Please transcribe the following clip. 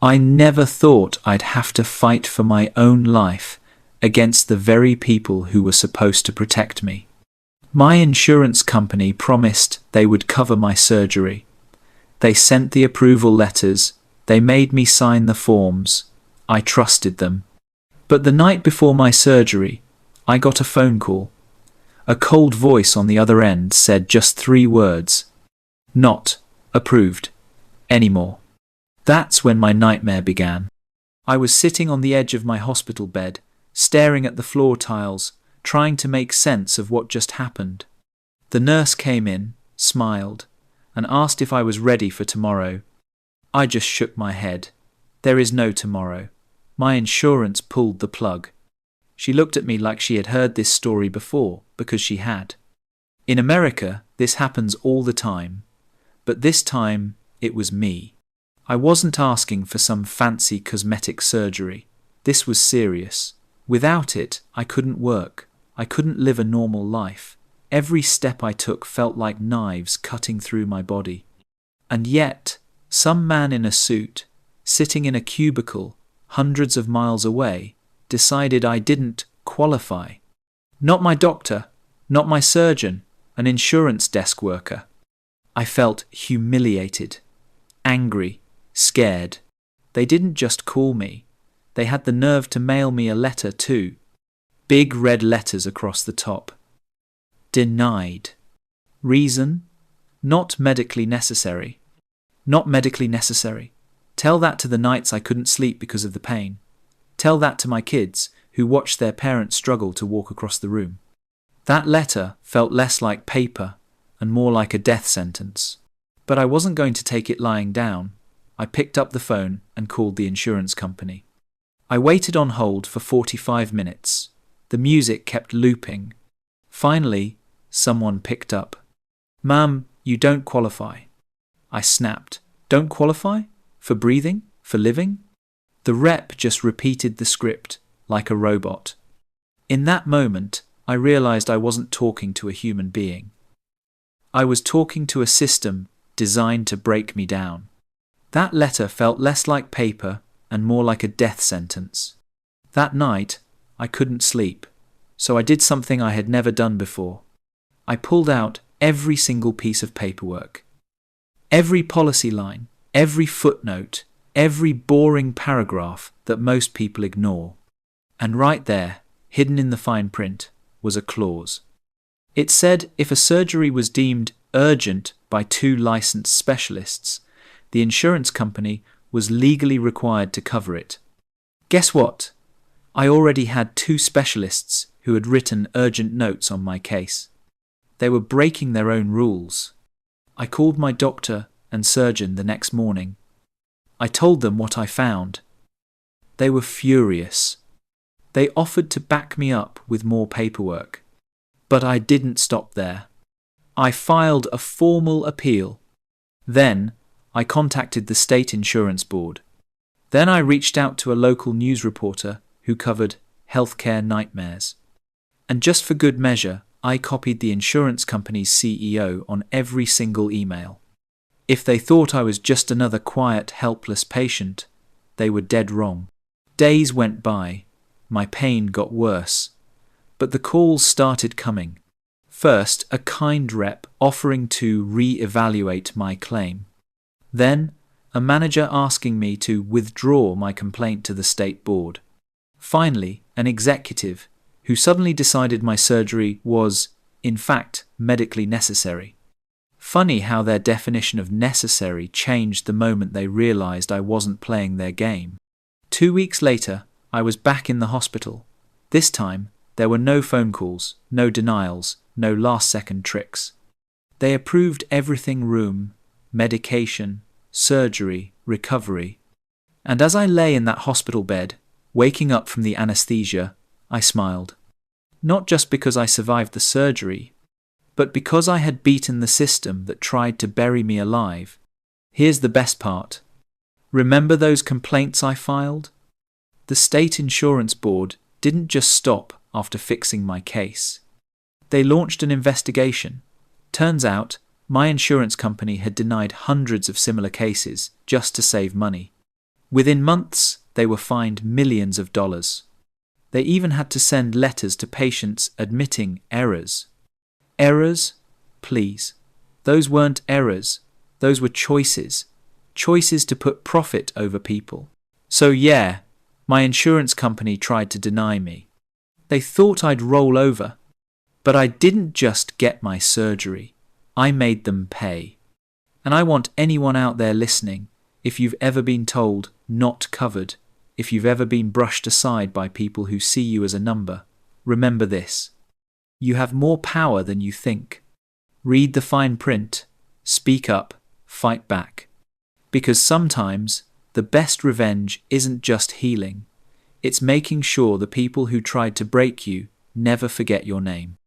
I never thought I'd have to fight for my own life against the very people who were supposed to protect me. My insurance company promised they would cover my surgery. They sent the approval letters. They made me sign the forms. I trusted them. But the night before my surgery, I got a phone call. A cold voice on the other end said just 3 words. Not approved anymore. That's when my nightmare began. I was sitting on the edge of my hospital bed, staring at the floor tiles, trying to make sense of what just happened. The nurse came in, smiled, and asked if I was ready for tomorrow. I just shook my head. There is no tomorrow. My insurance pulled the plug. She looked at me like she had heard this story before, because she had. In America, this happens all the time. But this time, it was me. I wasn't asking for some fancy cosmetic surgery. This was serious. Without it, I couldn't work. I couldn't live a normal life. Every step I took felt like knives cutting through my body. And yet, some man in a suit, sitting in a cubicle, hundreds of miles away, decided I didn't qualify. Not my doctor, not my surgeon, an insurance desk worker. I felt humiliated, angry, scared. They didn't just call me. They had the nerve to mail me a letter too. Big red letters across the top. Denied. Reason? Not medically necessary. Not medically necessary. Tell that to the nights I couldn't sleep because of the pain. Tell that to my kids, who watched their parents struggle to walk across the room. That letter felt less like paper and more like a death sentence. But I wasn't going to take it lying down. I picked up the phone and called the insurance company. I waited on hold for 45 minutes. The music kept looping. Finally, someone picked up. "Ma'am, you don't qualify." I snapped. "Don't qualify? For breathing? For living?" The rep just repeated the script, like a robot. In that moment, I realized I wasn't talking to a human being. I was talking to a system designed to break me down. That letter felt less like paper and more like a death sentence. That night, I couldn't sleep, so I did something I had never done before. I pulled out every single piece of paperwork. Every policy line, every footnote, every boring paragraph that most people ignore. And right there, hidden in the fine print, was a clause. It said if a surgery was deemed urgent by 2 licensed specialists, the insurance company was legally required to cover it. Guess what? I already had 2 specialists who had written urgent notes on my case. They were breaking their own rules. I called my doctor and surgeon the next morning. I told them what I found. They were furious. They offered to back me up with more paperwork. But I didn't stop there. I filed a formal appeal. Then, I contacted the state insurance board. Then I reached out to a local news reporter who covered healthcare nightmares. And just for good measure, I copied the insurance company's CEO on every single email. If they thought I was just another quiet, helpless patient, they were dead wrong. Days went by. My pain got worse. But the calls started coming. First, a kind rep offering to re-evaluate my claim. Then, a manager asking me to withdraw my complaint to the state board. Finally, an executive who suddenly decided my surgery was, in fact, medically necessary. Funny how their definition of necessary changed the moment they realized I wasn't playing their game. 2 weeks later, I was back in the hospital. This time, there were no phone calls, no denials, no last-second tricks. They approved everything: room, medication, surgery, recovery. And as I lay in that hospital bed, waking up from the anesthesia, I smiled. Not just because I survived the surgery, but because I had beaten the system that tried to bury me alive. Here's the best part. Remember those complaints I filed? The state insurance board didn't just stop after fixing my case. They launched an investigation. Turns out, my insurance company had denied hundreds of similar cases just to save money. Within months, they were fined millions of dollars. They even had to send letters to patients admitting errors. Errors? Please. Those weren't errors. Those were choices. Choices to put profit over people. So yeah, my insurance company tried to deny me. They thought I'd roll over. But I didn't just get my surgery. I made them pay. And I want anyone out there listening, if you've ever been told not covered, if you've ever been brushed aside by people who see you as a number, remember this. You have more power than you think. Read the fine print. Speak up. Fight back. Because sometimes the best revenge isn't just healing. It's making sure the people who tried to break you never forget your name.